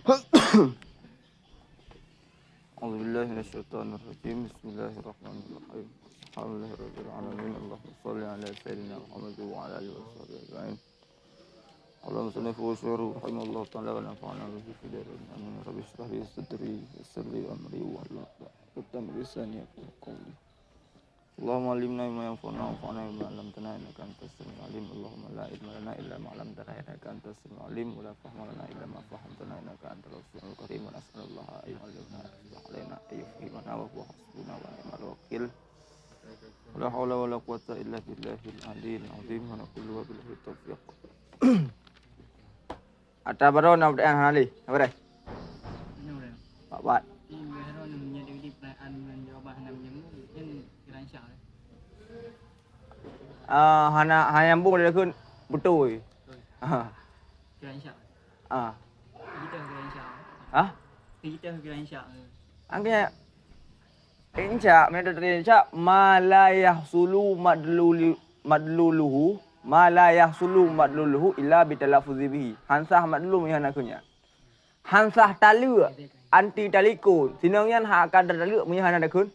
A'udzubillahi minasyaitonirrajim. Bismillahirrahmanirrahim. Alhamdulillahirabbil alamin. Allahumma shalli ala sayyidina Muhammad wa ala alihi washabihi ajma'in. Allahumma salli wa sallim rahimallahu ta'ala wa nafa'ana bihi fid darin. Amin. Rabbi shrah li sadri wa yassir li amri wa hlul 'uqdatam min lisani yafqahu qawli. Allahumma alimna ma yanfa'una wanfa'na bima 'allamtana innaka antas samiul alim. Allahumma la ilma lana illa ma 'allamtana innaka antas samiul alim wa la fahma lana illa ma fahamtana innaka antal wasi'ul karim. Wa nas'alullaha an yu'allimana alaina ayyuhimana wa huwa hasbuna wa ni'mal wakil. La haula wa la quwwata illa billahil aliyil azim. Wa naqulu wa billahi taufiq. Ata baro na bdan hanali. Apa dah? Pak Bat. Hana nyambung dia kun betul. Kira insya. Ah. Kita kira insya. Ah? Kita kira insya. Angkanya insya, metode insya ma la yahsulu madluluhu ma la yahsulu madluluhu illa bitalaffuzi bihi. Hansah madlul yang nakunya. Hansah talu anti talikun. Sinangyan ha akan talu punya hana nakun.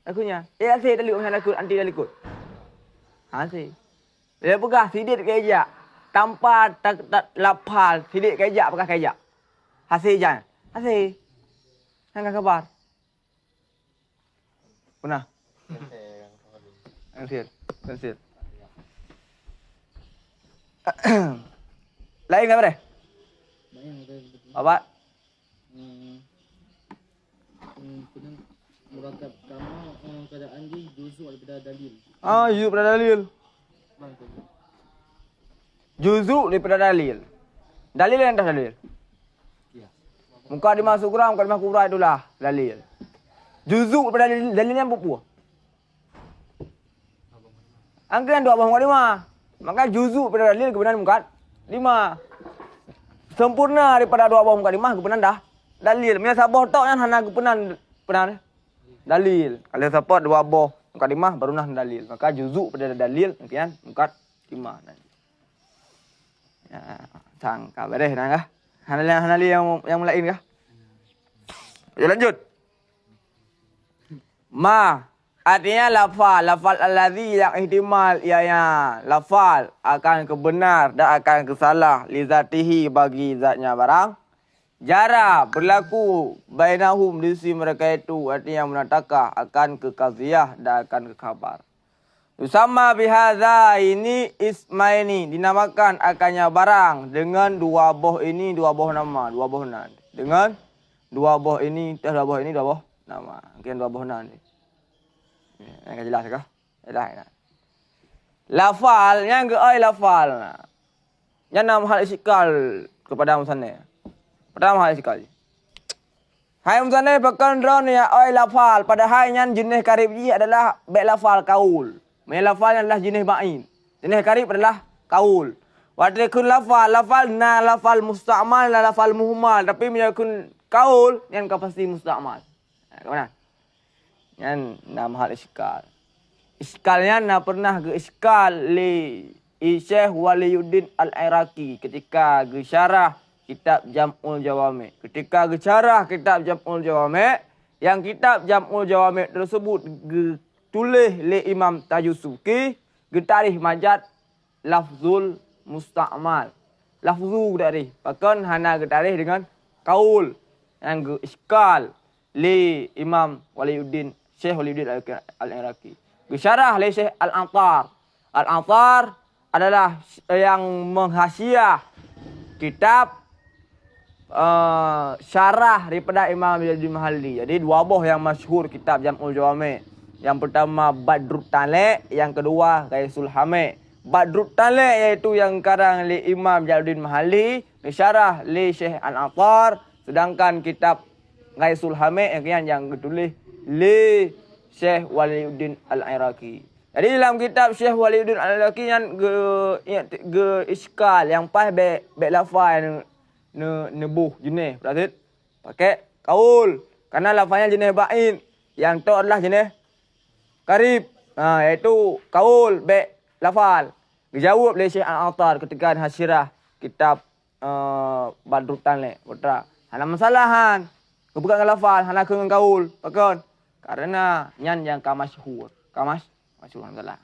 Nakunya. Asih talu punya nakun anti talikun. Asih. Dia pegah sidik kejak tanpa lapal sidik kejak pakai kejak. Hasil jangan. Hasil. Hangga kabar. Pernah? Ansir. Lain enggak bre? Apa? Murakab kamu keadaan di juzu daripada dalil. Juzu daripada dalil. Juzu daripada dalil. Dalil yang atas dalil. Muka dimasuk kurang, muka dimasuk kurang itulah dalil. Juzu daripada dalilnya berapa? Angka yang 2 muka 5. Maka juzu daripada dalil kebenaran muka 5. Sempurna daripada 2 muka 5 kebenaran dah dalil. Punya sabah tok yang hana kebenaran dalil. Kalau support 2 muka 5 baru nah dalil. Maka juzu pada dalil kemudian muka 5 nanti. Ya, sangka beres nah kah? Hanali yang lain kah? Ya lanjut. Ma artinya lafal allazi yang ihtimal ianya lafal akan kebenar dan akan kesalah li zatihi bagi zatnya barang. Jara berlaku bainahum di sisi mereka itu artinya menatakah akan ke qadhiyah dan akan ke khabar. Sama bihadza ini ismaini dinamakan akannya barang dengan 2 boh ini 2 boh nama 2 boh nan. Dengan 2 boh ini 2 boh ini 2 boh nama. Mungkin 2 boh nan ni. Yang jelas kah? Dah. Lafal yang ke lafal. Yang nama hal isikal kepada musanna. Pertama hal isikal. Hai musanna pakan ron ya lafal padahal yang jenis karib ji adalah baik lafal kaul. Lafal adalah jenis ba'in. Jenis karib adalah kaul. Waktu kun lafal na lafal musta'mal na lafal muhmal. Tapi bila kun kaul, yang kau pasti musta'mal. Kemana? Yang nama hal iskal. Iskalnya na pernah ke iskal li Syekh Waliyuddin Al-Iraqi ketika ke syarah kitab Jam'ul Jawami. Ketika ke syarah kitab Jam'ul Jawami, yang kitab Jam'ul Jawami tersebut tulis oleh Imam Tajusuki getarih majad lafzul musta'mal. Lafzu dari bahkan hana getarih dengan kaul yang ge iskal li Imam Waliyuddin Syekh Waliyuddin Al-Iraqi. Gesyarah oleh Syekh Al-Antar. Al-Antar adalah yang menghasiah kitab syarah daripada Imam Jalaluddin Mahalli. Jadi 2 buah yang masyhur kitab Jam'ul Jawami. Yang pertama Badrut Talek, yang kedua Ghaisul Hamid. Badrut Talek iaitu yang karang li Imam Jalaluddin Mahalli, disyarah li Syekh Al-Antar, sedangkan kitab Ghaisul Hamid yang ditulis li Syekh Waliyuddin Al-Iraqi. Jadi dalam kitab Syekh Waliyuddin Al-Iraqi yang ge iskal yang pas be lafaz nebuh jenis berarti pakai kaul karena lafaznya jenis ba'in, yang tu adalah jenis karib. Iaitu kaul be lafal. Dijawab oleh Syekh Al-Antar ketika hasyirah kitab Badrut Talek. Putra. Hana masalahan. Kebukan lafal, hana dengan kaul. Pakon. Karena nyan yang kamasyhur. Masyhur masalah.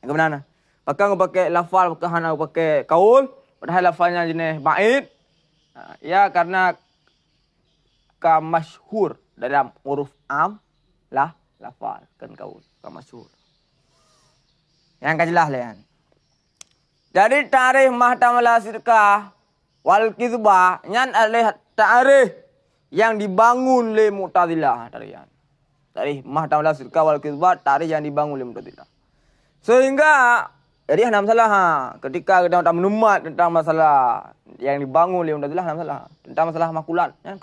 Yang mana? Pakang pakai lafal, pakang hana pakai kaul. Padahal lafalnya jenis bait. Ya karena kamasyhur dalam huruf am lah lafal kan kaul kamasyhur. Yang kajelas lian. Jadi tarikh mahtamala sirkah wal kizbah nyan alih tarikh yang dibangun oleh Mu'tazilah tarian. Tarikh mahtamala sirkah wal kizbah tarikh yang dibangun oleh Mu'tazilah. Sehingga jadi ada masalah ketika kita menemat tentang masalah yang dibangun oleh Mu'tazilah ada masalah tentang masalah makulat kan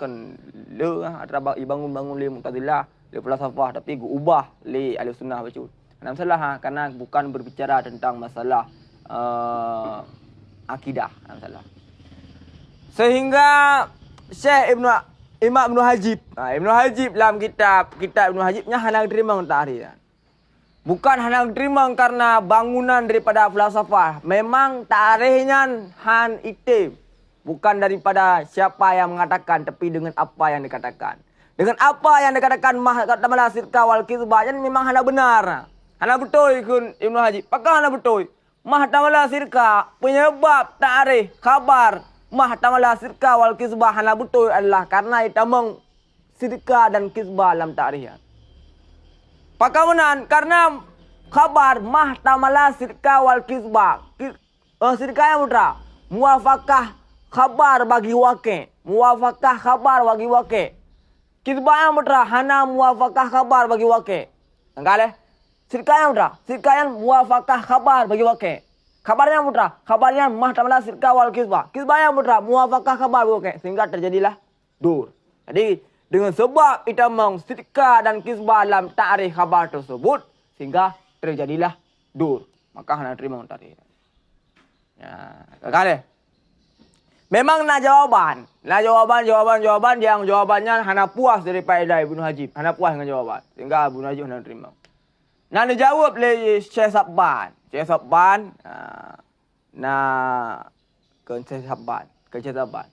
ada dibangun oleh Mu'tazilah oleh falsafah tapi ubah oleh Ahlussunnah wal ada masalah karena bukan berbicara tentang masalah akidah masalah. Sehingga Syekh Imam Ibnu Hajib, Ibnu Hajib dalam kitab Ibnu Hajibnya hanya terima tarikh. Bukan hanya terima karena bangunan daripada falsafah. Memang tarikhnya han itim. Bukan daripada siapa yang mengatakan tapi dengan apa yang dikatakan. Dengan apa yang dikatakan mahtamala sirkah wal kizbah memang hanya benar. Hanya betul ikun Ibnu Hajib. Apakah hanya betul? Mahtamala sirkah penyebab tarikh khabar mahtamala sirkah wal kizbah hana betul adalah karena itamang sirkah dan kizbah dalam tarikh. Pakamenan karena khabar mahtamala sirkah wal kizbah. Sirkah yang putra muwafaqah khabar bagi waqi'. Muwafaqah khabar bagi waqi'. Kizbah yang putra hana muwafaqah khabar bagi waqi'. Enggak sirkah yang putra, sirkah yang muwafaqah khabar bagi waqi'. Kabarnya putra, kabarnya mahtamala sirkah wal kizbah. Kizbah yang putra muwafaqah khabar bagi waqi'. Sehingga terjadilah dur. Jadi dengan sebab itamang sirkah dan kizbah dalam ta'rif khabar tersebut sehingga terjadilah dur. Maka hana terima tarikh. Ya, kali. Memang nak jawaban yang jawabannya hana puas daripada Ibnu Hajib. Hana puas dengan jawaban. Sehingga Ibnu Hajib hana terima. Nak dijawab oleh Syekh Sabban. Syekh Sabban Syekh Sabban.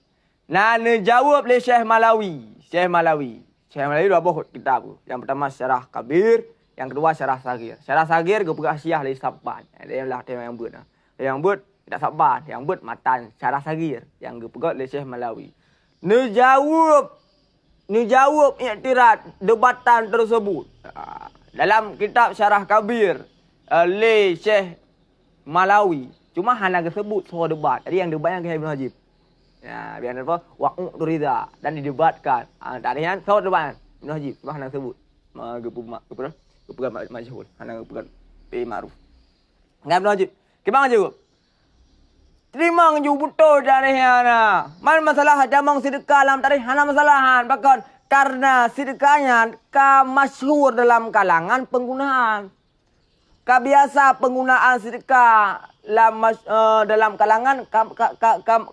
Nak dijawab oleh Syekh Malawi. Syekh Malawi dua buah kitab. Yang pertama Syarah Kabir, yang kedua Syarah Sagir. Syarah Sagir gepegah Syiah oleh Sabban. Dia lah yang buat. Yang buat tidak Sabban, yang buat matan Syarah Sagir yang gepegah oleh Syekh Malawi. Dijawab iktirad debatan tersebut. Dalam kitab Syarah Kabir oleh Syekh Malawi. Cuma hanya disebut soal debat. Jadi yang debat yang Ibnu Hajib. Ya, biar apa? Wa'u turida dan didebatkan. Tadinya soal debat Ibnu Hajib. Cuma hanya disebut. Gepegan masyhur. Hanya gepegan P Ma'ruf. Enggak Ibnu Hajib. Gimana jawab? Terima ju betul dari hana. Man masalah damang sedekah dalam tarikh hana masalahan. Bahkan karena sedekahnya masyhur dalam kalangan penggunaan. Kebiasa penggunaan sedekah dalam kalangan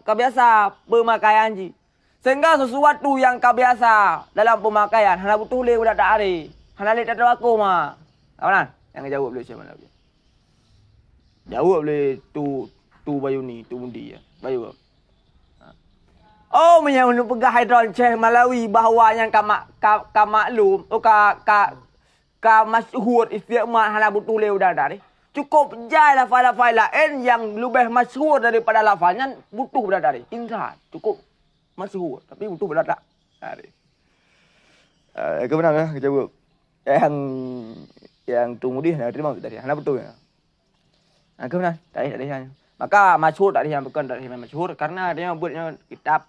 kebiasa pemakaian ji. Sehingga sesuatu yang kebiasa dalam pemakaian hana butuh le udah ta'rif. Hana le tak aku mah. Apa yang jawab boleh siapa nak? Jawab boleh tu Bayuni, tu Mundi ya. Bayu. Oh, yang pegah hidron Syekh Malawi bahawa yang ka maklum ka masyhur istiqmal hana butuh le udah dari. Cukup jai lafal-lafal lain yang lebih masyhur daripada lafalnya butuh udah dari. Ingat, cukup masyhur tapi butuh udah dari. Kebenaran kita jawab. Yang Tumudi hana terima tadi. Hana betul ya. Kebenaran, tadi hanya. Maka masyhur tadi yang bukan dari masyhur karena dia buatnya kitab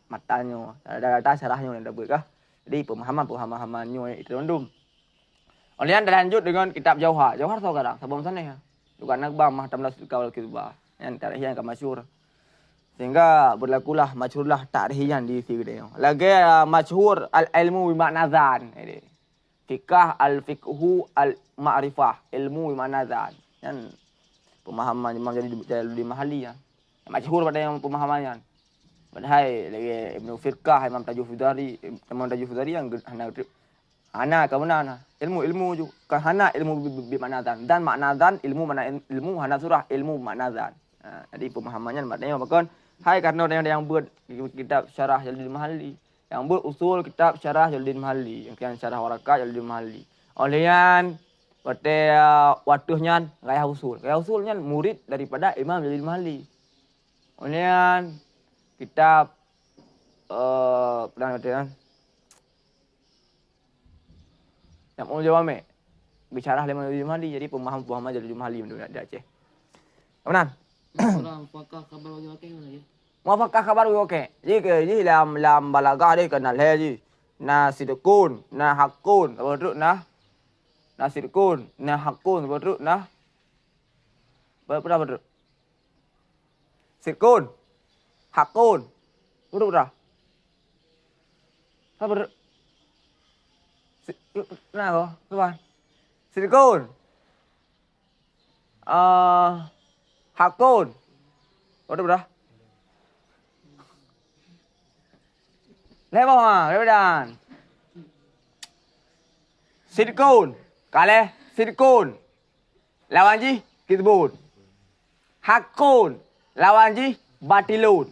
matanya, data syarahnya yang buat kah. Jadi pemahamannya itu random. Kemudian lanjut dengan kitab Jauhar. Jauhar tahu kadang sebelum sana ya. Juga nakbah mahtamala sirkah wal kizbah. Yang tarikh yang masyhur. Sehingga berlakulah masyhurlah tarikh yang di sini dia. Lagi masyhur al-ilmu bi makna zan. Fikah al-fiqhu al-ma'rifah. Ilmu bi makna zan. Yang pemahaman Imam Jalaluddin Mahali ya. Masyhur pada yang pemahamannya. Padahal lagi Ibnu Firqah, Imam Tajufudari yang hana kebenaran. Ilmu juga. Hana ilmu bimaknazan. Dan maknazan ilmu mana ilmu hana surah ilmu maknazan. Jadi pemahamannya maknanya bahkan Hai karena yang buat kitab syarah Jalaluddin Mahalli, yang buat usul kitab syarah Jalaluddin Mahalli, yang syarah warakat Jalaluddin Mahalli. Olehan Wate watuhnya gaya usulnya murid daripada Imam Jalaluddin Mahalli. Olehan kitab pernah yang mau jawab bicara Imam Jalaluddin Mahalli, jadi pemahaman Jalaluddin Mahalli di Aceh. Kemudian Orang fakah khabar bagi wakil mana je? muafakah kabar oke. Jadi lam balagah dia kenal je. Na sidqun, na hakun, betul na sidqun, na hakun, betul betul. Sidqun, hakun, betul. Apa betul? Nah kok, tuan. Sidqun. Hakun. Betul. Lepas lepas. Sidqun. Kale sidqun. Lawan ji kizbun. Hakun. Lawan ji batilun.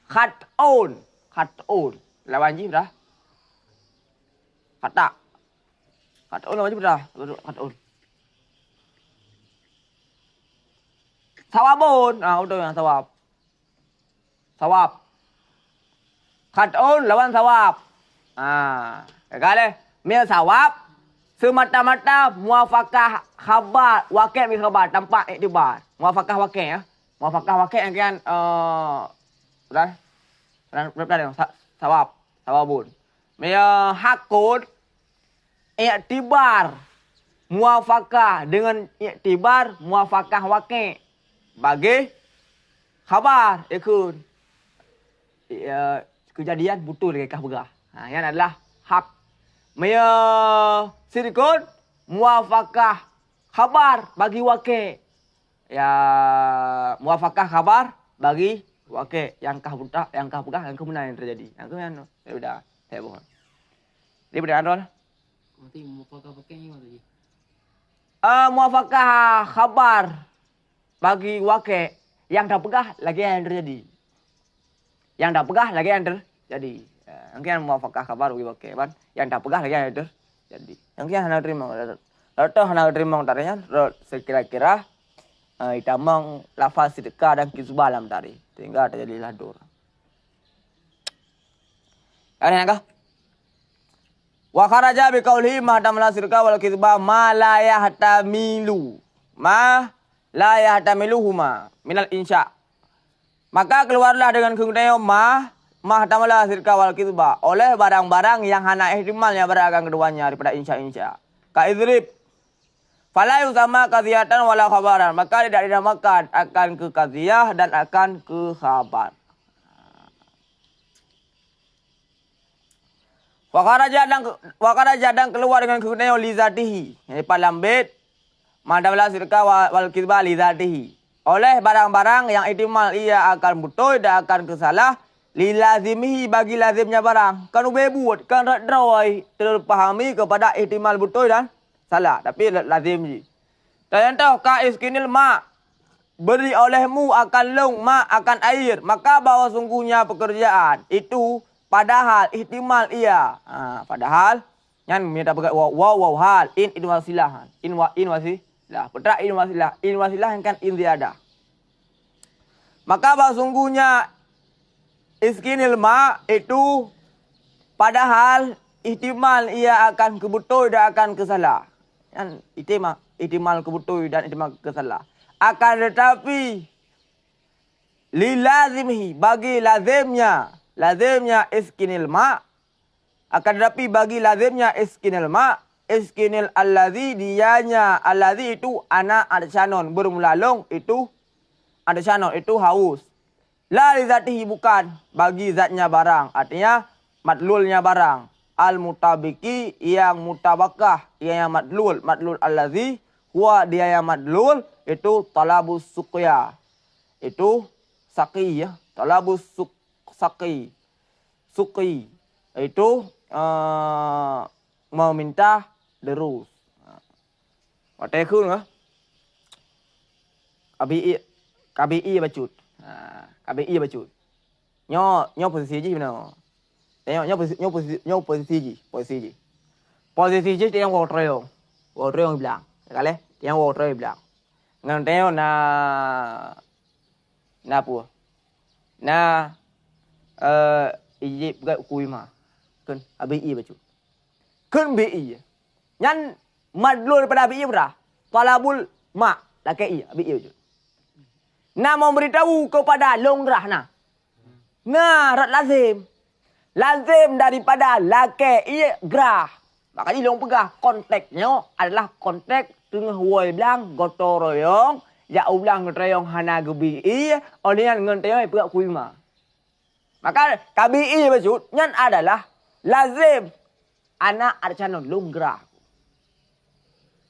Khat'un. Lawan ji berapa? Khata. Khat'un lawan ji berapa? Khat'un. Sawabun. Betul yang sawab. Khat'un lawan sawab. Kale mil sawab semata-mata muafakah khabar wakil mi khabar tanpa iktibar. Muafakah wakil ya. Muafakah wakil yang kan berapa sawabun. Mil hakun iktibar muafakah dengan iktibar muafakah wakil bagi khabar ikut kejadian betul ke berah. Yang adalah hak. Maya sidqun muafakah khabar bagi wakil. Ya muafakah khabar bagi wakil yang kah berah yang kebenaran yang terjadi. Yang kebenaran sudah saya bohong. Dia berdarah. Nanti muafakah wakil ni mana je? Muafakah khabar bagi wakil yang dah pegah lagi yang terjadi. Yang dah pegah lagi yang terjadi. Yang muafakah khabar bagi wakil kan. Yang dah pegah lagi yang terjadi. Yang hendak terima. Lalu hendak terima tarinya sekira-kira itamang lafaz sidqa dan kizbah dalam tari. Sehingga terjadi ladur. Ada yang kah? Wa kharaja bi qawlihi ma tamla sidqa wal kizbah ma la yahtamilu. Ma la yahtamiluhuma minal insya. Maka keluarlah dengan kegunaan ma tamla sidqa wal kizbah oleh barang-barang yang hana ihtimalnya beragam keduanya daripada insya. Ka idrib fala yusama qadhiyatan wala khabaran, maka tidak dinamakan akan ke qadhiyah dan akan ke khabar. Wa kharaja dan keluar dengan kegunaan li zatihi. Ini dalam bait ma tamla sidqa wal kizbah li zatihi. Oleh barang-barang yang ihtimal ia akan betul dan akan kesalah lilazimihi bagi lazimnya barang. Kan buat kan radrawai terpahami kepada ihtimal betul dan salah tapi lazim ji. Contoh ka iskinil ma beri olehmu akan lung ma akan air, maka bahwa sungguhnya pekerjaan itu padahal ihtimal ia. Padahal yang minta pakai waw hal in wasilah in wasilah petra in wasilah yang kan in tiada. Maka bahwa sungguhnya iskinil ma itu padahal ihtimal ia akan kebetul dan akan kesalah. Kan ihtimal kebetul dan ihtimal kesalah. Akan tetapi lilazimhi bagi lazimnya iskinil ma, akan tetapi bagi lazimnya iskinil ma, iskinil allazi dianya allazi itu ana adsanon bermulalung itu adsanon itu haus. La li zatihi bukan bagi zatnya barang, artinya madlulnya barang. Al mutabiki yang mutabakah, yang madlul allazi huwa dia yang madlul itu talabus suqya. Itu saqi ya, talabus saqi. Suqi itu meminta derus. Waktu itu kabi'i bacut. KBI bacut. Nyo posisi je mana? Tengok nyo posisi je. Posisi je tengok wo treo. Wo treo bilang. Kale, tengok wo treo bilang. Ngan tengok na apa? Na ije pegat kui ma. Kan ABI bacut. Kan BI. Nyan madlul daripada ABI berah. Talabul ma lakai ABI bacut. Nak memberitahu kepada longrah nah. Nah, rat lazim. Lazim daripada lakai gerah. Makanya long pegah konteknya adalah kontek tengah woi bilang gotong royong, ya ulang royong hana gebi oleh yang ngentayong pegat kuima. Maka KBI bacut nyan adalah lazim anak arcanon longrah.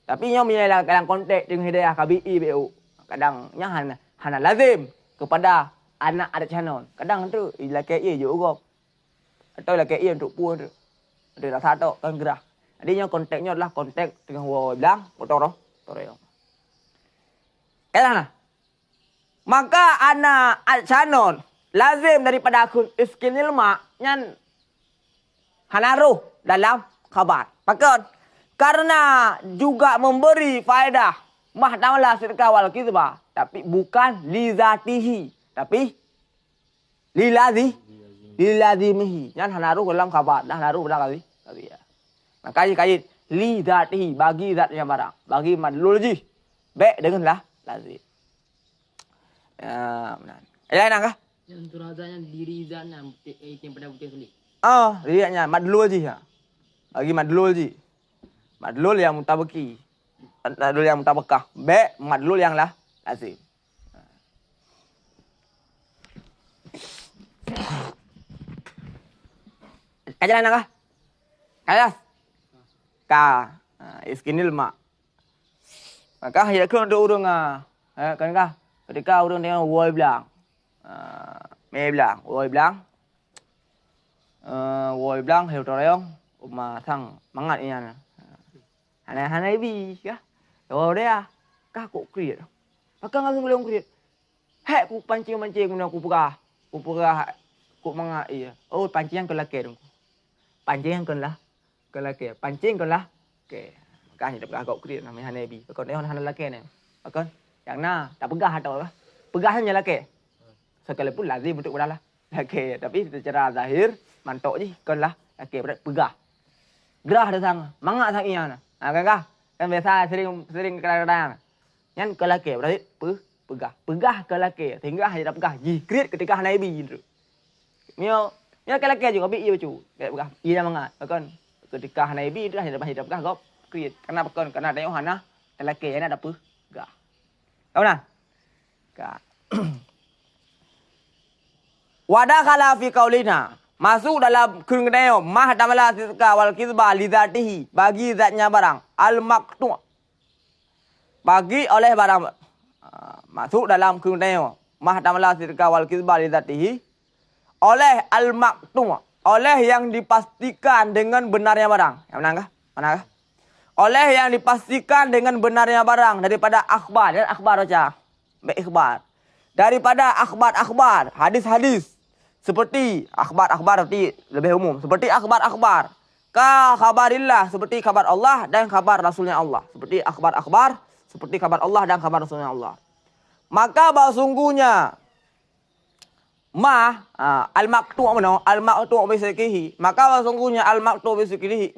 Tapi nyo menyalah dalam konteks dengan hidayah KBI BU. Kadang nya hana lazim kepada anak adat canon. Kadang tu lakai ia juga. Atau lakai ia untuk puan tu. Ada rasa tak kan gerah. Adanya konteknya adalah kontek dengan woi bilang toro. Kadang maka anak adat canon lazim daripada akun iskinil mak nyan hanaruh dalam khabar. Maka karena juga memberi faedah mahdamalah sidqa wal kizbah, tapi bukan lizatihi, tapi lilazimihi. Yang hanaruh dalam khabar, dah hanaruh dalam kali ya. Maka kait lizatihi bagi zatnya barang, bagi madlul ji. Baik denganlah lazim. Ya, benar. Lain kah? Yang turazanya diri zatnya yang pada putih sulit. Riaknya madlul ji ya. Bagi madlul ji. Madlul yang mutabaki. Madlul yang mutabakah. Baik madlul yang lah lazim. Kajalan kah? Kajas. Iskinil mak. Maka ya kan untuk urang kan kah? Ketika urang tengok woi bilang. Me bilang, woi bilang. Woi bilang hiểu rồi mà thằng mangat ini ana. Hana bi kah? Oh dia kah kok kriat. Maka ngazung leong kriat. Hek ku pancing guna ku pegah. Ku mangat iya. Oh pancing kan laki dong. Pancing kan lah. Laki. Pancing kan lah. Okey. Maka hidup kau kriat namanya hana bi. Kau ni hana laki ni. Maka yang na tak pegah atau apa? Pegah hanya laki. Sekalipun lazim untuk berdalah. Laki. Tapi secara zahir mantok je kan lah. Laki pegah. Gerah datang, mangat sang iya. Kan biasa sering kadang-kadang. Yang ke laki berarti pegah ke laki. Sehingga hanya pegah jikrit ketika Nabi itu. Mio ke laki juga bi cu. Kayak pegah. Iya mangat. Kan ketika Nabi itu hanya pegah gop krit. Kenapa kan? Karena tengok hana laki yang ada pegah. Tahu nah? Wadah kala fi qaulina. Masuk dalam kengdeo mahdamalah sidqa wal kizbah lizatihi bagi zatnya barang al maqtu' bagi oleh barang masuk dalam kengdeo mahdamalah sidqa wal kizbah lizatihi oleh al maqtu' oleh yang dipastikan dengan benarnya barang. Yang manakah? Oleh yang dipastikan dengan benarnya barang daripada akhbar dan akhbar baca. Baik ikhbar. Daripada akhbar, hadis-hadis. Seperti akhbar arti lebih umum. Seperti akhbar. Ka khabarillah. Seperti khabar Allah dan khabar Rasulnya Allah. Seperti akhbar. Seperti khabar Allah dan khabar Rasulnya Allah. Maka sungguhnya al-maqtu' mana? Al-maqtu' bisikrihi. Maka sungguhnya al-maqtu'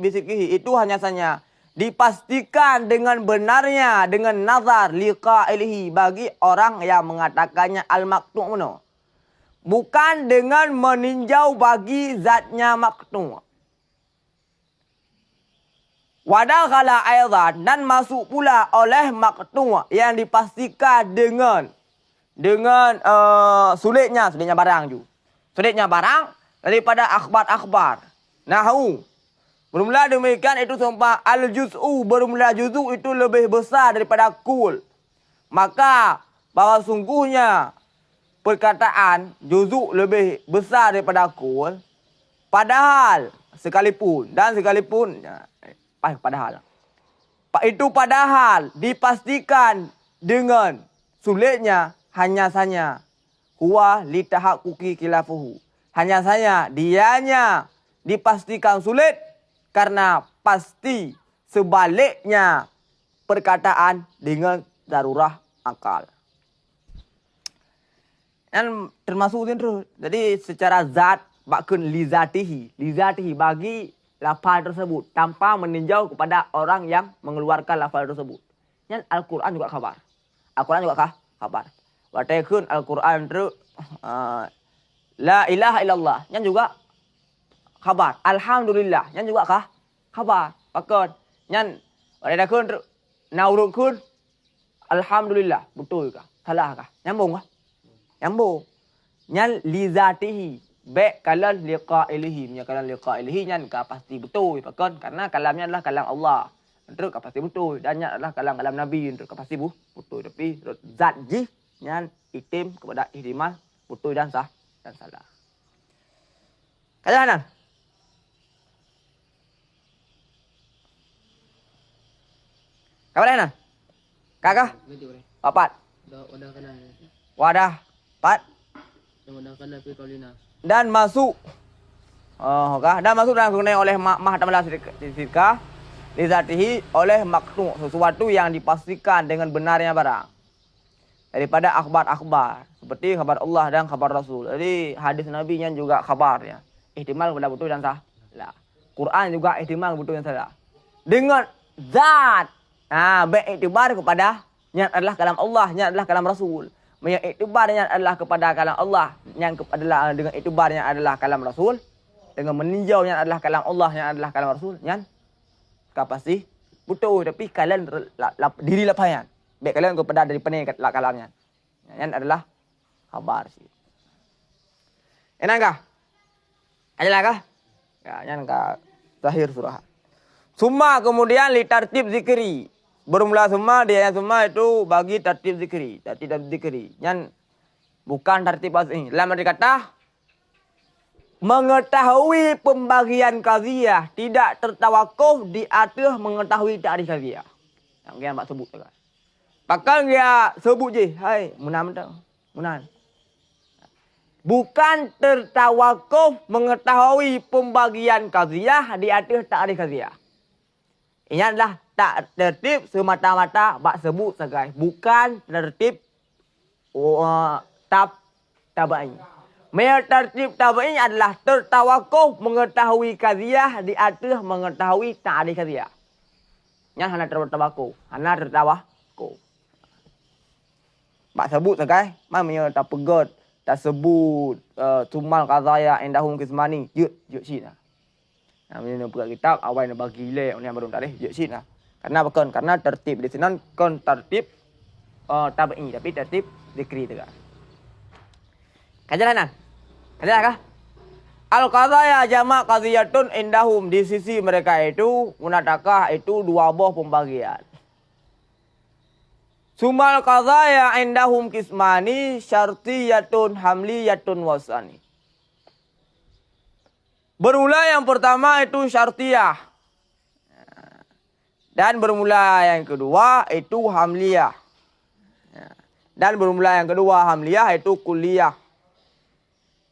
bisikrihi itu hanya saja dipastikan dengan benarnya dengan nazar liqa'ilihi bagi orang yang mengatakannya al-maqtu' mana? Bukan dengan meninjau bagi zatnya maqtu'. Wadakhala aidan dan masuk pula oleh maqtu' yang dipastikan dengan sulitnya barang ju. Sulitnya barang daripada akhbar. Nahu. Bermula demikian itu sumpah al-juz'u bermula juz'u itu lebih besar daripada kul. Maka bahwa sungguhnya perkataan juzuk lebih besar daripada kul. Padahal sekalipun dipastikan dengan sulitnya hanya saja huwa litahaqquqi khilafuhu. Hanya saja dianya dipastikan sulit karena pasti sebaliknya perkataan dengan darurah akal. Dan termasuk itu. Jadi secara zat bakun lizatihi bagi lafaz tersebut tanpa meninjau kepada orang yang mengeluarkan lafaz tersebut. Yang Al-Quran juga khabar. Al-Quran juga khabar. Wataikun Al-Quran itu la ilaha illallah. Yang juga khabar. Alhamdulillah. Yang juga khabar. Pakon. Yang wataikun naurukun alhamdulillah. Betul kah? Salah kah? Nyambung kah? Nyambung. Yang lizatihi. Baik kalam liqa'ilihi. Punya kalam liqa'ilihi. Yang pasti betul. Pakon. Karena kalamnya adalah kalam Allah. Terus pasti betul. Dan yang adalah kalam-kalam Nabi. Terus pasti betul. Tapi zat jih. Yang itim kepada ihtimal. Betul dan sah. Dan salah. Kajian. Kapan kakak? Ganti boleh. Papat. Wadah kanan. Wadah. Pat. Yang wadah kanan fi qaulina. Dan masuk. Dan masuk dalam kegunaan oleh mahtamala sidqa lizatihi oleh maktu sesuatu yang dipastikan dengan benarnya barang. Daripada akhbar-akhbar. Seperti khabar Allah dan khabar Rasul. Jadi hadis Nabi yang juga khabarnya. Ihtimal kepada betul dan salah. Quran juga ihtimal betul dan salah. Dengan zat. Beriktibar kepada yang adalah kalam Allah, yang adalah kalam Rasul. Yang iktibarnya adalah kepada kalam Allah, yang adalah dengan iktibarnya adalah kalam Rasul. Dengan meninjau yang adalah kalam Allah, yang adalah kalam Rasul. Yang pasti betul. Tapi kalian diri lapayan. Baik kalian kepada dari pening kalamnya. Yang adalah khabar sih. Enak kah? Ajalah kah? Ya, yang kah zahir surah. Summa kemudian li tartib zikri. Bermula summa dia yang summa itu bagi tartib zikri. Tartib zikri. Yang bukan tartib ini. Dalam arti kata mengetahui pembagian qadhiyah tidak tertawakuf di atas mengetahui ta'rif qadhiyah. Yang dia nak sebut kan. Pakai dia sebut je. Hai, munan. Bukan tertawakuf mengetahui pembagian qadhiyah di atas ta'rif qadhiyah. Ini adalah tak tertib semata-mata bak sebut sagai. Bukan tertib tabai. Tertib tabai adalah tertawakuf mengetahui qadhiyah di atas mengetahui ta'rif qadhiyah. Yang hanya tertawakuf. Hanya tertawakuf. Bak sebut sagai. Mamanya tak pegot. Tak sebut tumal qadhaya indahum kismani. Yuk sini. Namanya buka kitab awal nak bagi le orang baru tak je sit lah. Karena apa? Karena tertib di sini kon tertib tabai tapi tertib zikri juga. Kajalan kah? Al-qadhaya jamak qadhiyatun indahum di sisi mereka itu munatakah itu dua buah pembagian. Sumal qadhaya indahum kismani syartiyatun hamliyatun wasani. Bermula yang pertama itu syartiyah. Dan bermula yang kedua itu hamliyah. Dan bermula yang kedua hamliyah itu kulliyah.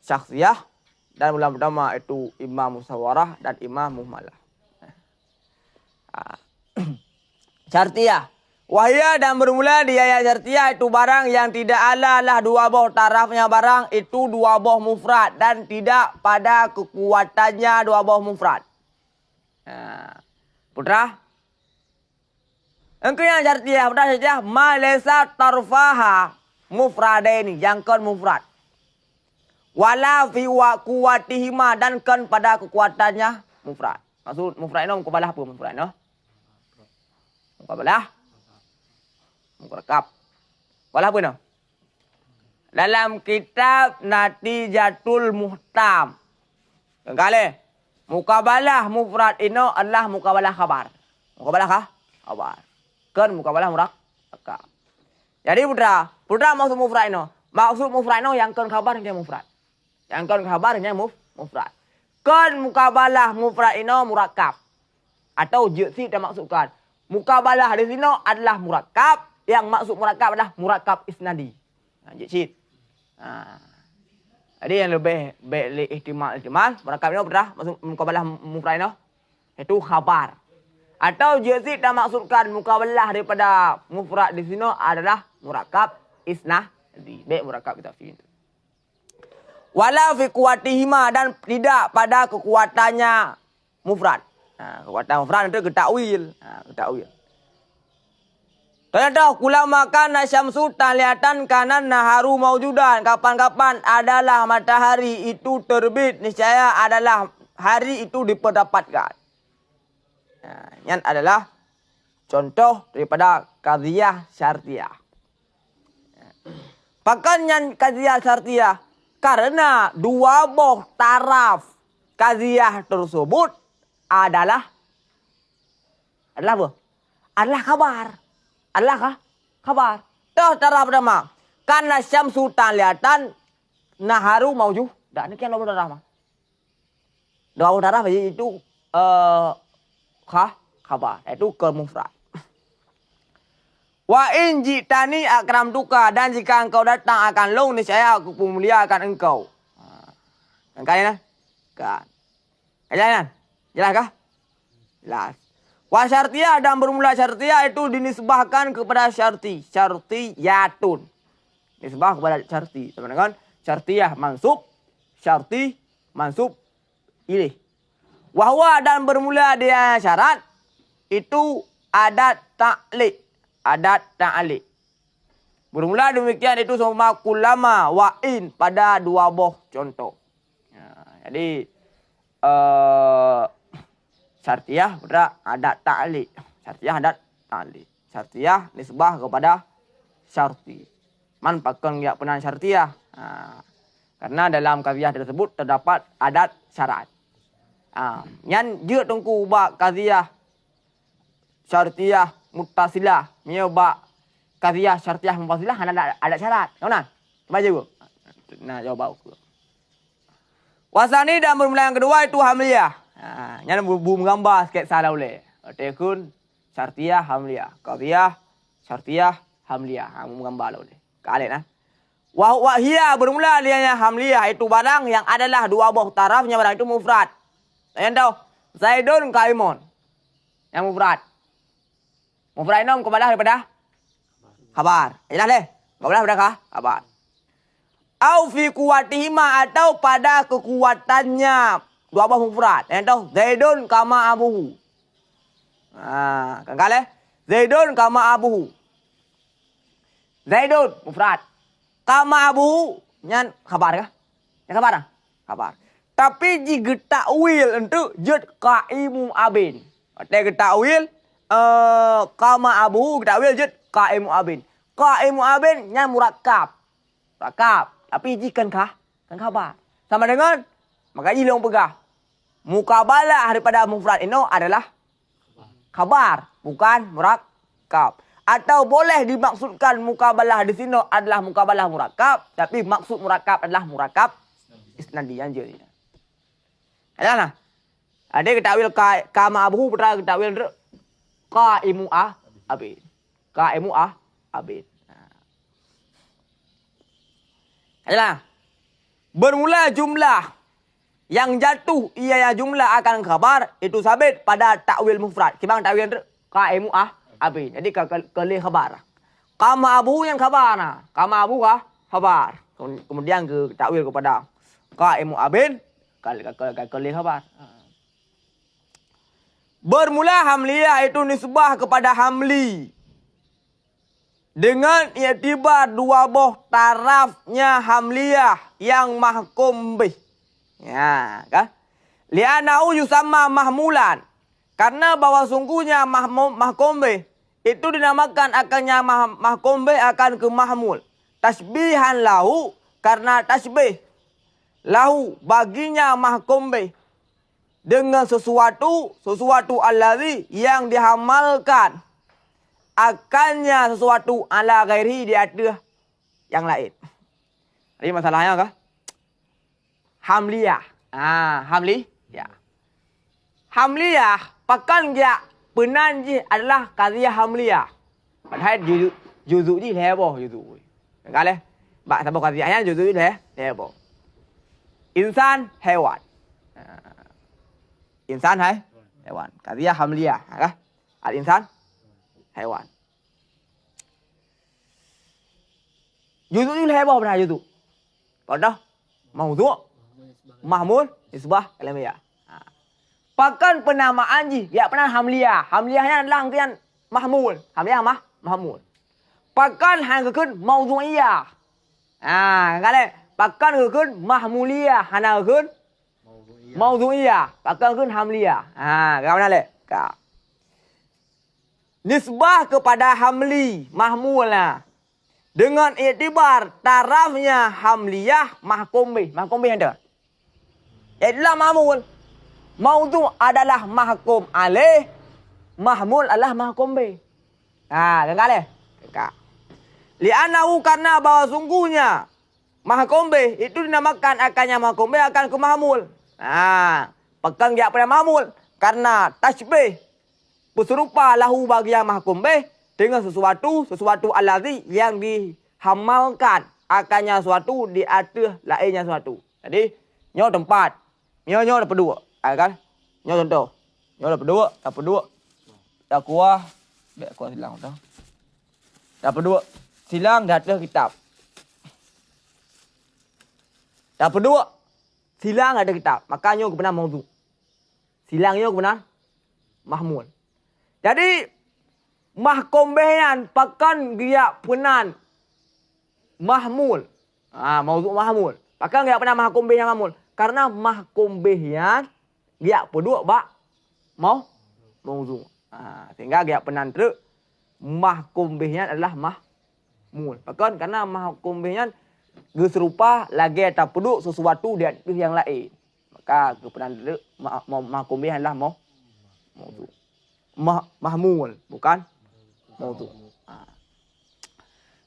Syakhsiyah. Dan bermula pertama itu imam musyawarah dan imam muhmalah. Syartiyah. Wahya dan bermula di ayat syartiyah itu barang yang tidak lah dua buah tarafnya barang itu dua buah mufrad dan tidak pada kekuatannya dua buah mufrad. Putra? Engkau yang syartiyah, putra saja malesa tarfaha mufradaini yang kan mufrad. Wala fi kuwatihima dan kan pada kekuatannya mufrad. Maksud mufrad itu mukabalah apa mufrad no? Mukabalah murakab. Wala apa no? Dalam kitab Natijatul Muhtam. Kali mukabalah mufrad ini adalah mukabalah khabar. Mukabalah khabar. Kan mukabalah murakab. Jadi putra maksud mufrad ini. Maksud mufrad ini yang kan khabar dia mufrad. Yang kan khabar dia mufrad. Kan mukabalah mufrad ini murakab. Atau jiksi kita maksudkan. Mukabalah di sini adalah murakab. Yang maksud murakab adalah murakab isnadi. Jiksit. Jadi yang lebih baik ihtimal murakab ini pernah masuk mukabalah mufrad ini itu khabar. Atau jazid dah maksudkan mukabalah daripada mufrad di sini adalah murakab isnah. Jadi baik murakab kita fi itu. Wala fi kuwatihima dan tidak pada kekuatannya mufrad. Kekuatan mufrad itu ketakwil. Ketakwil. Ternyata kulama kana syamsu talihatan kanan naharu maujudan. Kapan-kapan adalah matahari itu terbit, niscaya adalah hari itu diperdapatkan. Yang adalah contoh daripada qadhiyah syartiyah. Bahkan yang qadhiyah syartiyah karena dua buah taraf qadhiyah tersebut adalah apa? Adalah kabar. Adalah kah? Kabar. Tuh taraf pertama. Karena syamsu talihatan naharu maujuh. Dan ini kan dua taraf. Dua taraf itu kabar. Itu ke mufrad. Wa in jitani akram tuka. Dan jika engkau datang akan long niscaya aku memuliakan engkau. Kalian kan? Kalian jelas kah? Jelas. Wa syartiyah dan bermula syartiyah itu dinisbahkan kepada syarti. Syartiyatun. Nisbah kepada syarti. Sama dengan syartiyah mansub. Syarti mansub ilih. Wahwa dan bermula dia syarat. Itu adat ta'liq. Adat ta'liq. Bermula demikian itu semua kulama wa'in pada dua buah contoh. Jadi syartiyah pada adat ta'liq. Syartiyah adat ta'liq. Syartiyah nisbah kepada syarti. Man pakon ya penan syartiyah. Karena dalam qadhiyah tersebut terdapat adat syarat. Yang dia tunggu bak qadhiyah syartiyah muttasilah. Mia bak qadhiyah syartiyah muttasilah ada adat syarat. Kawan? Baca gua. Nah, jawab aku. Wasani dan bermula yang kedua itu hamliyah. Yang menggambar sikit salah boleh. Tekun syartiyah hamliyah. Qadhiyah syartiyah hamliyah. Menggambar boleh. Kalik nah. Wahia bermula dia hamliyah itu barang yang adalah dua buah tarafnya barang itu mufrad. Yang tahu Zaidun Qaimun. Yang mufrad. Mufrad itu kepada daripada khabar. Jelas deh. Kepada daripada khabar. Au fi kuwatihima atau pada kekuatannya dua buah mufrad. Yang tahu Zaidun kama abuhu. Kan kale? Zaidun kama abuhu. Zaidun mufrad. Kama abuhu nyan khabar kah? Yang khabar ah? Khabar. Tapi jika takwil untuk jud qaimu abin. Ada takwil kama abuhu takwil jud qaimu abin. Qaimu abin nyan murakkab. Murakkab. Tapi jika kah? Kan khabar. Sama dengan maka ilmu pegah. Mukabalah daripada mufrad ini adalah khabar, bukan murakkab. Atau boleh dimaksudkan mukabalah di sini adalah mukabalah murakkab, tapi maksud murakkab adalah murakkab isnadi yang je. Ada nah. Ada ketawil kama abuhu putra ketawil qaimu abid. Qaimu abid. Adalah bermula jumlah yang jatuh ia jumlah akan khabar itu sabit pada takwil mufrad. Kibang takwil qaimu abid. Jadi kali khabar. Kama abu yang khabar. Kama abu khabar. Kemudian ke takwil kepada qaimu abid kali khabar. Bermula hamliyah itu nisbah kepada hamli. Dengan i'tibar dua buah tarafnya hamliyah yang mahkum bih. Ya, kan? Li'annahu yusamma mahmulan. Karena bahwa sungguhnya mahkum bih itu dinamakan akannya mahkum bih akan ke mahmul. Tasbihan lahu karena tasbih lahu baginya mahkum bih dengan sesuatu allazi yang dihamalkan akannya sesuatu ala ghairi di atas yang lain. Jadi masalahnya kah? Hamliyah. Hamliyah. Hamliyah pakan dia penanjih adalah qadhiyah hamliyah. Padahal juzuk ni lebo juzuk. Kan Bak sabuk qadhiyahnya juzu leh apa? Insan hewan. Insan hai hewan. Qadhiyah hamliyah, kah? Al insan hewan. Juzu leh apa benar juzu? Pada maudhu' mahmul isbah kalamiyah. Pakan penamaan ji, ya pernah hamliyah. Hamliyahnya adalah angkian mahmul. Hamliyah mahmul. Pakan hang keun maudhu'iyah. Kale pakan keun mahmuliyah, hana keun maudhu'iyah. Pakan keun hamliyah. Kau mana le? Ka. Nisbah kepada hamli mahmul lah. Dengan iktibar tarafnya hamliyah mahkum bih. Mahkum bih ada. Itulah mahmul. Maudhu' adalah mahkum alaih, mahmul adalah mahkum bih. Kan kali? Kak. Li'annahu karena bahwa sungguhnya mahkum bih itu dinamakan akannya mahkum bih akan ke mahmul. Pegang dia pada mahmul karena tasbih berserupa lahu bagi yang mahkum bih dengan sesuatu allazi yang dihamalkan akannya suatu di atas lainnya suatu. Jadi nyo tempat, nyo dapat dua. Kan? Nyo contoh. Nyo dapat dua. Dah kuah, biar kuah silang dah. Dapat dua. Silang dah ada kitab. Dapat dua. Silang ada kitab. Makanya kebenar maudhu'. Silangnya kebenar mahmul. Jadi mahkum bihyan pakan dia penan mahmul. Maudhu' mahmul. Pakan dia pernah mahkum bihyan mahmul. Karena mahkum bihyan dia peduk bak maudhu'. Sehingga dia penan teruk mahkum bihyan adalah mahmul. Pakan karena mahkum bihyan serupa lagi tak peduk sesuatu dia yang lain. Maka kepenan teruk mahkum bihyan adalah maudhu'. Mahmul bukan maudhu'.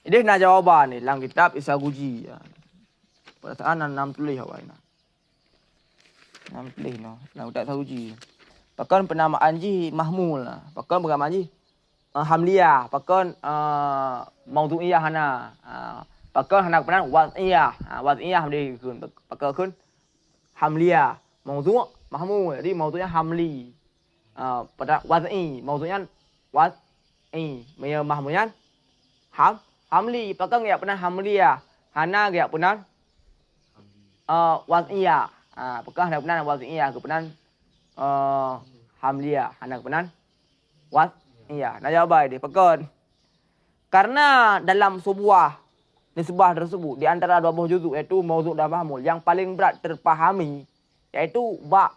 Ini nak jawaban ni dalam kitab Isaguji. Perasaan 6 tulis awak ni. 6 tulis no. Dalam kitab Isaguji. Pakan penamaan ji mahmul lah. Pakan penamaan ji hamliyah. Pakan maudhu'iyah hana. Pakan hana penan wad'iyah. Wad'iyah hamli kun. Pakan kun hamliyah. Maudhu' mahmul. Jadi maudhu'nya hamli. Pada wad'i. Maudhu'nya wad'i. Mahmulnya hamli. Pakan dia pernah hamliyah. Hana dia pernah wad'iyah. Pakan dia pernah wad'iyah. Kepenan hamliyah. Hana kepenan wad'iyah. Nak jawab dia. Pakan. Karena dalam sebuah nisbah tersebut. Di antara dua buah juzuk. Iaitu maudhu' dan mahmul. Yang paling berat terpahami. Iaitu bak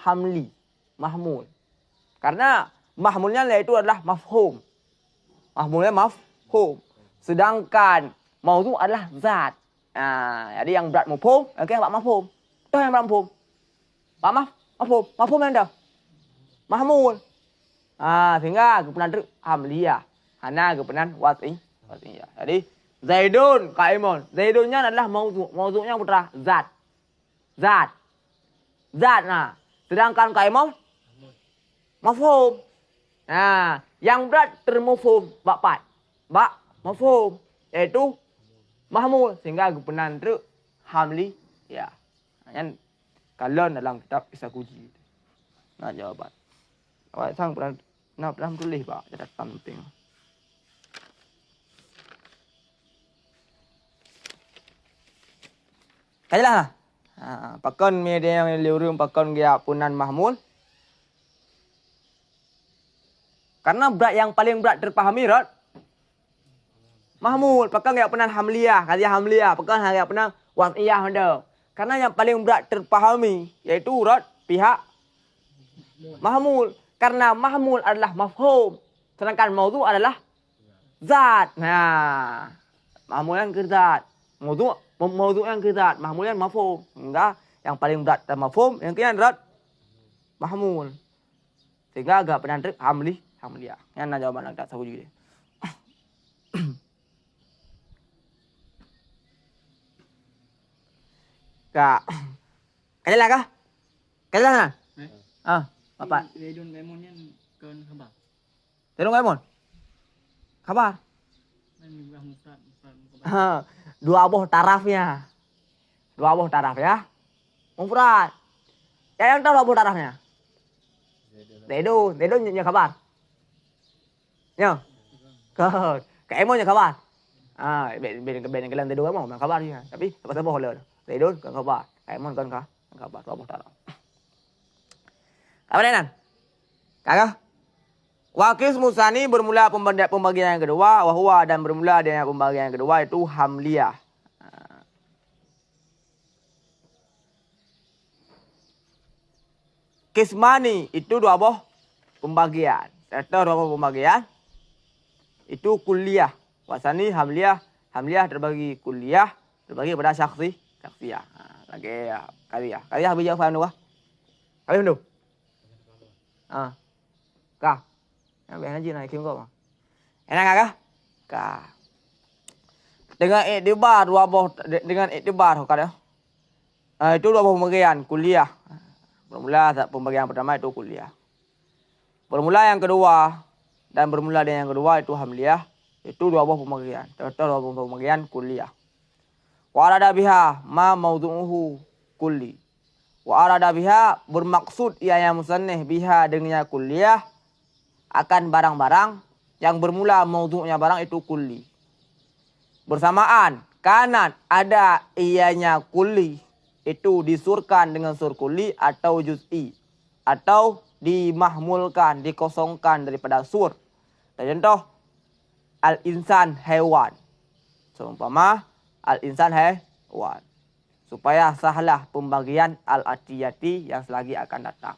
hamli. Mahmul. Karena mahmulnya iaitu adalah mafhum. Mahmulnya mafhum. Sedangkan maudhu' adalah zat. Jadi yang berat mafhum, okey bak mafhum. Itu yang berat mafhum. Bak mafhum. Mafhum yang dah. Mahmul. Sehingga kepenan hamliyah. Hana kepenan wad'iyah. Jadi Zaidun qaimun. Zaidunnya adalah maudhu'. Maudhu'nya putra zat. Zat. Sedangkan qaimun mafhum. Yang berat termafhum bak mafhum iaitu mahmul sehingga kepenan teruk hamli ya. Yang kalau dalam kitab Isaguji. Nak jawapan. Awak sang pernah tulis pak catatan penting. Kajilah. Pakon media yang liurum pakon dia punan mahmul. Karena berat yang paling berat terpahami rot mahmul. Pakon dia punan hamliyah, qadhiyah hamliyah. Pakon dia punan wad'iyah benda. Karena yang paling berat terpahami yaitu rot pihak mahmul. Karena mahmul adalah mafhum. Sedangkan maudhu' adalah zat. Mahmul yang ke zat. Maudhu' yang ke zat. Mahmul yang mafhum. Sehingga yang paling berat dan mafhum yang kian rot mahmul. Sehingga agak pernah hamliyah. Yang nak jawaban nak tak tahu juga. Kak. Kajilah kah? Kajilah kan? Bapak. Zaidun qaimun yang kan khabar. Zaidun qaimun. Khabar. dua buah tarafnya. Dua buah taraf ya. Mufrad. Yang tahu dua buah tarafnya? Zaidun. Zaidun nya kabar. Nya. Ke. Cái em nya kabar. Bên cái lần Zaidun em mà kabar ya. Tapi apa boleh boleh. Zaidun kan kabar. Cái em kan kabar dua buah taraf. Apa nan? Kagak? Wakis musani bermula pembagian yang kedua, wahwa dan bermula dengan pembagian yang kedua itu hamliyah. Kismani itu dua buah pembagian. Serta dua buah pembagian itu kuliah. Wasani hamliyah, hamliyah terbagi kuliah, terbagi pada syakhsiyah. Lagi ya, kaliah. Kaliah habis jawab faham dua. Kaliah dulu. Kah. Yang biasa ngaji naik kim kau. Enak kah? Kah. Dengan iktibar dua buah dengan iktibar kan ya. Itu dua buah pembagian kuliah. Bermula pembagian pertama itu kuliah. Bermula yang kedua dan bermula dengan yang kedua itu hamliyah. Itu dua buah pembagian. Total dua buah pembagian kuliah. Wa arada biha ma mawdu'uhu kulli. Wa arada biha bermaksud ia yang musannif biha dengannya kuliah akan barang-barang yang bermula mawdu'nya barang itu kulli. Bersamaan kanan ada ianya kulli itu disurkan dengan sur kulli atau juz'i atau dimahmulkan, dikosongkan daripada sur. Contoh al-insan hewan. Seumpama al-insan hewan. Supaya sahlah pembagian al-atiyati yang selagi akan datang.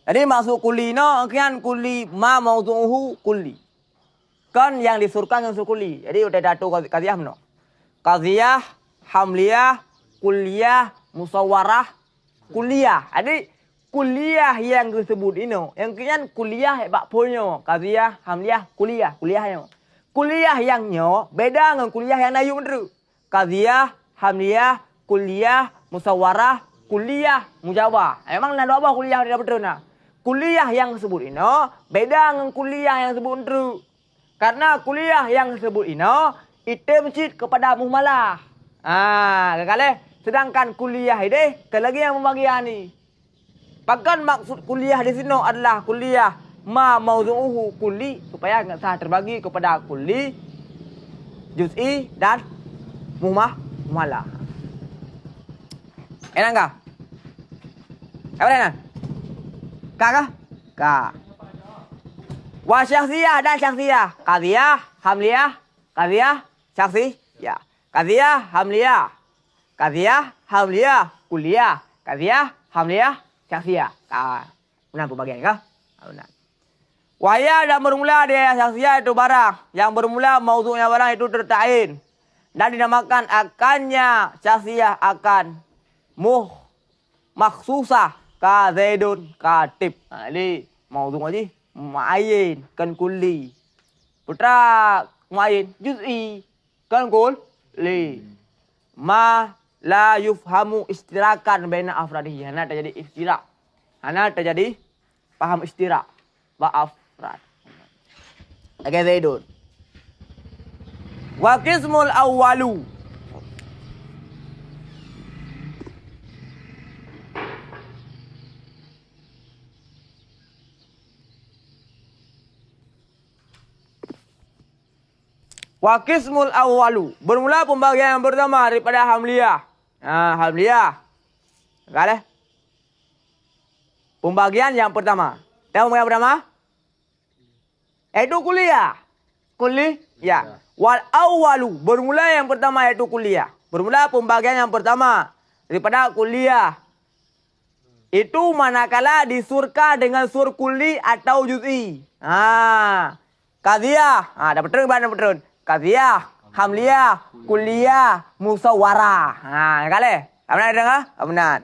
Jadi maksud kulli no kan kulli ma mawdu'uhu kulli. Kan yang disurkan dengan sur kulli. Jadi udah datu qadhiyah no. Qadhiyah, hamliyah, kulliyah, musawwarah, kuliah. Jadi kuliah yang disebut ini, yang kian kuliah bak punyo, qadhiyah, hamliyah, kuliahnya. Kuliah yang nyo beda dengan kuliah yang nayu bener. Qadhiyah, hamliyah, kuliah, musawwarah, kuliah, mujawah. Emang nak apa kuliah tidak betul nah. Kuliah yang disebut ini beda dengan kuliah yang disebut bener. Karena kuliah yang disebut ini itu masjid kepada muhmalah. Kekale. Sedangkan kuliah ini lagi yang pembagian ni. Bahkan maksud kuliah di sini adalah kuliah ma mawdu'uhu kulli supaya enggak sah terbagi kepada kulli, juz'i dan muhmalah. Enak enggak? Apa enak? Kah? Kah. Wa syakhsiyah dan syakhsiyah. Qadhiyah, hamliyah, qadhiyah, syakhsiyah. Qadhiyah, hamliyah. Qadhiyah, hamliyah, kuliah. Qadhiyah, hamliyah, syakhsiyah. Benar pembagian kah? Benar. Wahya dan bermula dia syakhsiyah itu barang. Yang bermula mawdu'nya barang itu tertain. Dan dinamakan akannya syakhsiyah akan maksusah ka Zaidun katib. Ini mawdu' aja. Mu'ayyin kan kulli. Putra mu'ayyin juz'i kan kulli. Ma la yufhamu istirakan baina afradihi. Hana terjadi istirak. Hana terjadi paham istirak. Ba'afrad. Oke Zaidun. Wa qismul awwalu. Wa qismul awwalu. Bermula pembagian yang pertama daripada hamliyah. Hamliyah. Kale. Pembagian yang pertama. Tahu pembagian pertama? Itu kuliah. Kuliah. Wal awwalu. Bermula yang pertama yaitu kuliah. Bermula pembagian yang pertama daripada kuliah. Itu manakala disurka dengan sur kulli atau juz'i. Qadhiyah. Dapat terus mana dapat terus? Qadhiyah, hamliyah, kuliah, musawwarah. Kale. Benar dengar? Benar.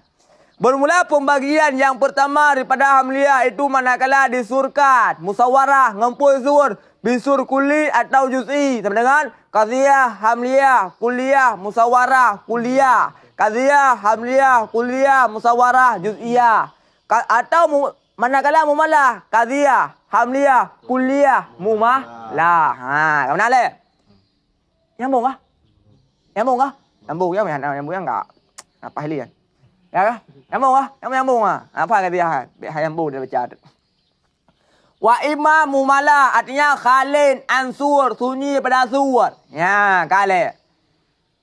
Bermula pembagian yang pertama daripada hamliyah itu manakala disurkan musawwarah, ngumpul sur, bisur kulli atau juz'i. Sama dengan qadhiyah, hamliyah, kuliah, musawwarah, kuliah. Qadhiyah, hamliyah, kuliah, musawwarah, juz'iyah. Atau manakala mumalah, qadhiyah, hamliyah, kulliyah, mumalah. Ha, kat mana le? Nyambung kah? Nyambung kah? Nyambung ya, nyambung ya enggak. Apa hili kan? Ya kah? Nyambung kah? Nyambung ah. Apa kata dia? Biar nyambung dia baca. Wa imam mumala artinya khalin ansur sunyi pada sur. Ya, kale.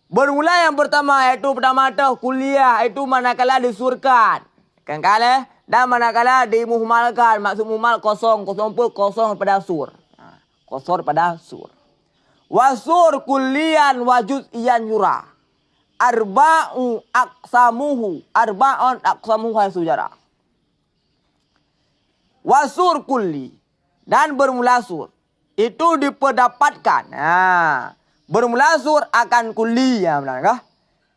Bermula yang pertama iaitu pertama tu kuliah itu manakala disurkan. Kan kale dan manakala dimuhmalkan maksud muhmal kosong pun kosong pada sur. Kosong pada sur. Wasur kulian wajud iyan yura. Arba'un aqsamuhu sujara. Wasur kulli dan bermula sur itu diperdapatkan. Bermula sur akan kulli ya benar.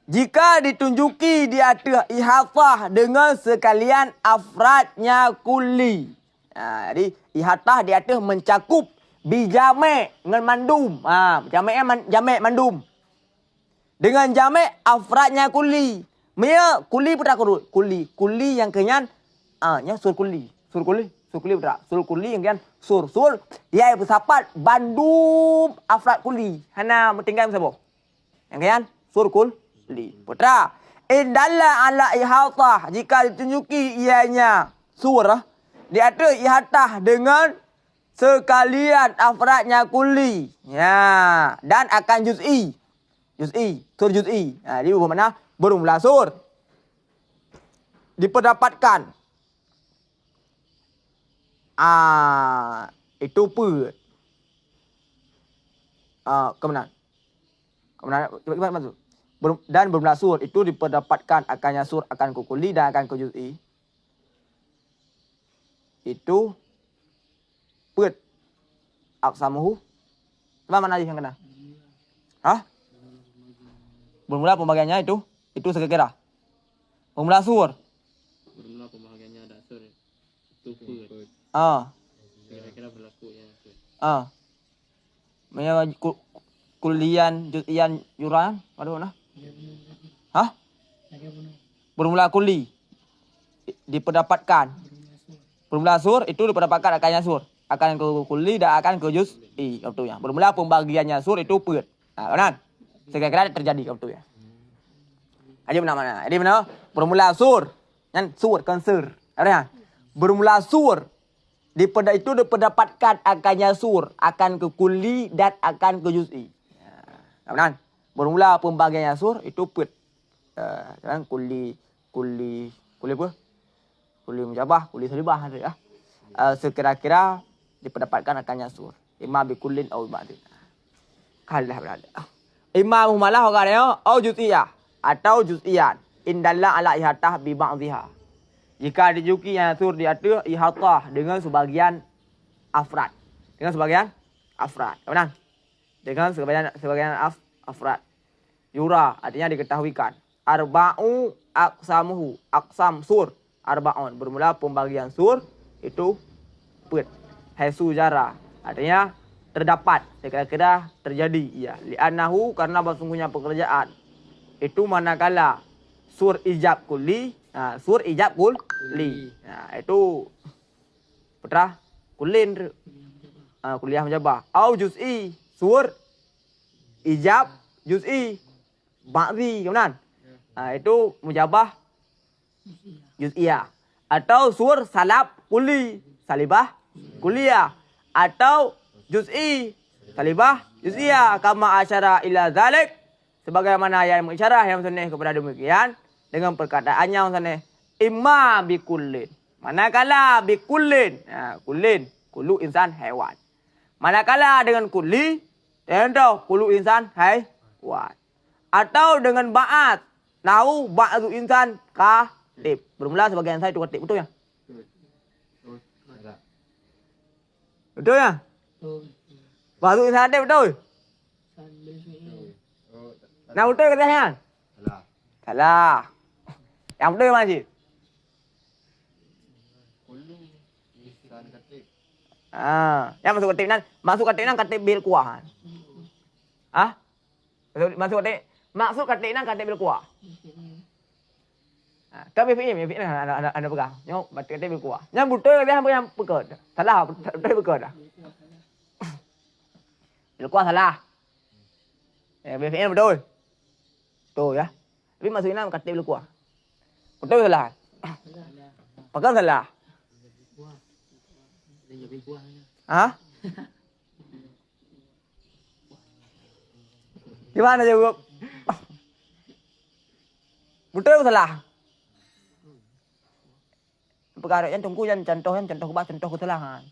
Jika ditunjuki di atas ihatah dengan sekalian afradnya kulli. Jadi ihatah di atas mencakup bijame dengan mandum. Jame' mandum. Dengan jame' afradnya kulli. Mia kulli pun tak kurut. Kulli yang kenyan sur kulli. Sur kulli betul. Sur kulli yang kan sur ia bersapat bandum afrad kulli. Hana tinggal siapa? Yang kan sur kulli. Putra. Indalla ala ihatah jika ditunjuki ianya sur di atas ihatah dengan sekalian afradnya kulli. Ya, dan akan juz'i. Sur juz'i. Jadi bermakna bermula sur diperdapatkan. Itu per. Kemenangan. Cepat masuk. Dan bermula sur itu diperdapatkan akannya sur akan ke kulli dan akan ke juz'i. Itu per. Aqsamuhu. Apa mana yang kena? Bermula pembagiannya itu sekira-kira. Bermula sur. Bermula pembahagiannya ada sur. Itu per. Kira-kira berlaku ya. Punya kulian juz'ian yuran mana mana? Bermula kulli diperdapatkan. Bermula sur itu diperdapatkan akannya sur. Akan ke kulli dan akan ke juz'i. Betul ya. Bermula pembagiannya sur itu per. Benar? Sekira-kira terjadi betul ya. Jadi mana? Jadi mana? Bermula sur. Kan sur kan sur. Ada bermula sur itu diperdapatkan akannya sur akan ke kulli dan akan ke juz'i. Benar? Bermula pembagiannya sur itu per. Kan kulli apa? Kulli mujabah, kulli salibah ada ya. Sekira-kira diperdapatkan akannya sur. Imma bi kullin atau ba'din. Kalah berada. Imma muhmalah orang au juz'iyah atau juz'iyan. Indalla ala ihatah bi ba'dhiha. Jika dijuki yang sur di atas ihatah dengan sebagian afrad. Benar? Dengan sebagian afrad. Yura artinya diketahuikan. Arba'u aqsamuhu. Aqsam sur. Arba'un. Bermula pembagian sur itu per. Haisu jara. Artinya terdapat. Kira-kira terjadi. Ya. Li'annahu karena bersungguhnya pekerjaan. Itu manakala sur ijab kulli. Sur ijab kulli. Itu putra kullin. Kuliah mujabah. Au juz'i. Sur ijab juz'i. Ba'dhi. Kemudian. Itu mujabah juz'iyah. Atau sur salab kulli. Salibah kuliah. Atau juz'i. Salibah juz'iyah. Kama asyara ila zalik. Sebagaimana yang mengisyarah yang senih kepada demikian. Dengan perkataannya yang senih. Imma bi kullin. Manakala bi kullin. Kullin. Kullu insan haiwan. Manakala dengan kulli. Tentu kullu insan haiwan. Atau dengan ba'at. Nahu ba'atu insan katib. Bermula sebagian saya itu katib. Betul ya? Betul ya? Ba'atu insan katib betul? Nah betul katanya? Salah. Yang betul mana sih? Yang masuk katib nan. Masuk katib nan katib bil kuah. Masuk katib nan katib bil kuah. Kan BPM anda pegang. Nyok batik dia berkuah. Yang betul dia yang pegang. Salah betul pegang dah. Berkuah salah. BPM betul. Betul ya. Tapi maksudnya kata dia berkuah. Betul salah. Pegang salah. Hah? Gimana jawab? Betul salah? Perkara yang tunggu yang contoh kubah contoh kesalahan.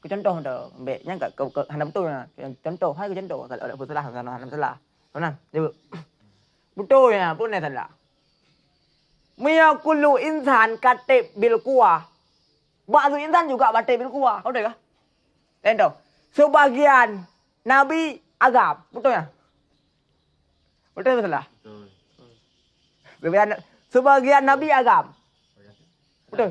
Ke contoh dah. Ambeknya ke hana betul nah. Contoh hai ke contoh kalau ada salah hana salah. Benar? Jawab. Betul ya, pun salah. Miya kullu insan katib bil quwah. Ba'du insan juga batib bil quwah. Kau tahu kah? Contoh. Sebagian nabi agam. Betul ya? Betul atau salah? Sebagian nabi agam. Betul.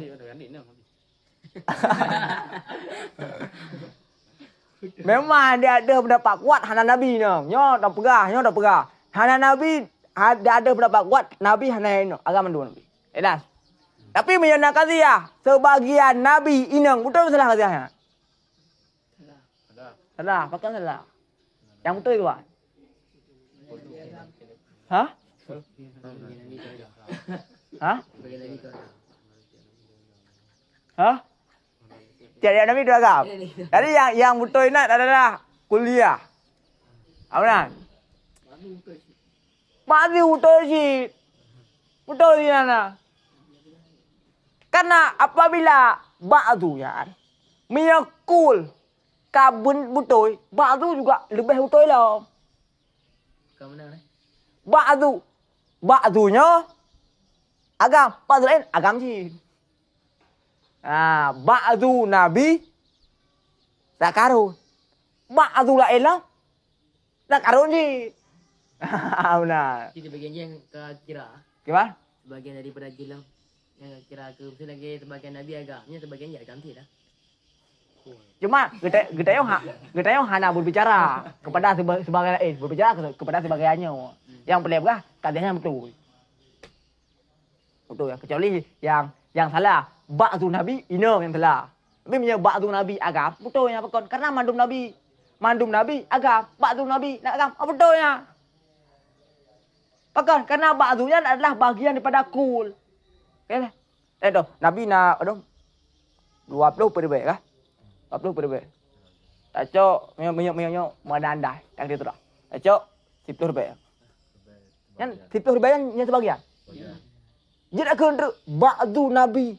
Memang dia ada pendapat kuat hana nabi ni. Nyo dah pegah. Hana nabi ada pendapat kuat nabi hana ini agama dua nabi. Edas. Tapi menyana kasiah sebagian nabi inang betul salah kasiahnya. Salah, pakai salah. Yang betul itu apa? Hah? Hah? Hah? Jadi nabi dua agam. Jadi yang betul ini adalah kuliah. Apa nak? Pasti betul sih. Betul sih Nana. Karena apabila ba'du ya, miyakul kabun betul, ba'du juga lebih betul lah. Kamu mana? Ba'dunya agam, ba'du lain agam sih. Ba'du nabi tak karun. Ba'du lain lah tak karun sih. Benar. Jadi bagian yang kira. Gimana? Sebagian daripada jilang yang kira ke lagi sebagian nabi agamnya sebagian ya agam tidak. Cuma kita yang hana berbicara kepada sebagai lain, berbicara kepada sebagainya. Yang pelebah katanya betul. Betul ya, kecuali yang salah ba'du nabi inang yang salah. Tapi punya ba'du nabi agam betul ya pakon karena mandum nabi agam, ba'du nabi nak agam betul ya. Pakon karena ba'dunya adalah bagian daripada kul. Okay? Dah. Nabi nak 20% kah? 40%. Tak cok minyak mandandai tak dia tu dah. Tak cok 10%. Yang 10% yang sebagian. Jadi nak kena ba'du nabi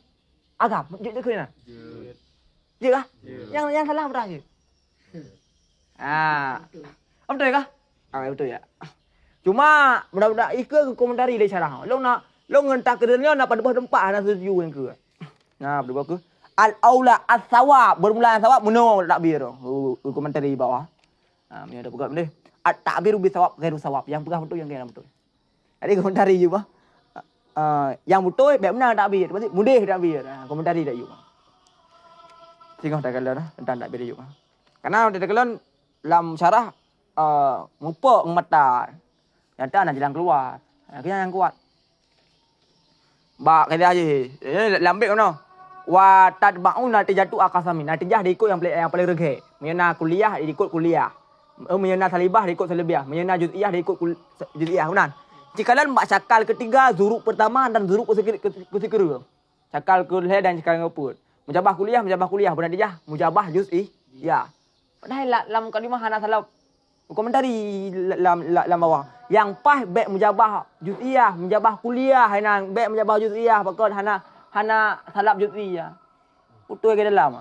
agam. Jadi kena. Je kah? Yang salah berapa je? Betul kah? Betul ya. Cuma budak-budak ikut komentari dia syarah. Lo ngentak kedenya nak pada tempat nak setuju yang ke. Nah, berapa ke? Al-aula as-sawab, bermula sawab menung takbir tu. Komentari di bawah. Ni ada pegang ni. At-takbiru bi sawab ghairu sawab. Yang pegang betul yang kena betul. Jadi komentari juga. Yang betul baik benar takbir. Pasti mudah takbir. Komentari dak juga. Tengok tak kalau tentang takbir juga. Karena dia kalau dalam syarah ngupak ngemata. Nyata nak jalan keluar. Kena yang kuat. Bak kata aje. Lambik kono. Wa tadba'u natijatu aqsami. Natijah diikut yang paling reghe. Menyana kuliah diikut kuliah. Menyana salibah diikut salibah. Menyana juz'iyah diikut juz'iyah. Benar. Jikalau mbak cakal ketiga, zuruk pertama dan zuruk kesekera. Cakal kuliah dan cakal ngeput. Mujabah kuliah. Bernatijah mujabah juz'iyah. Padahal dalam kalimah hana salah komentari dalam bawah. Yang pas baik mujabah juz'iyah, mujabah kuliah, hana baik mujabah juz'iyah, pakon hana salab juz'iyah. Putus ke dalam.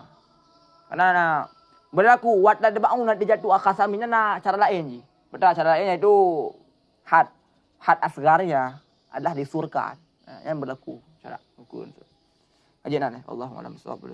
Karena berlaku wat tadba'u natijatu aqsami cara lain je. Betul cara lain iaitu had asgarnya adalah disurkan. Yang berlaku cara hukum. Ajaran Allahumma lam sawab.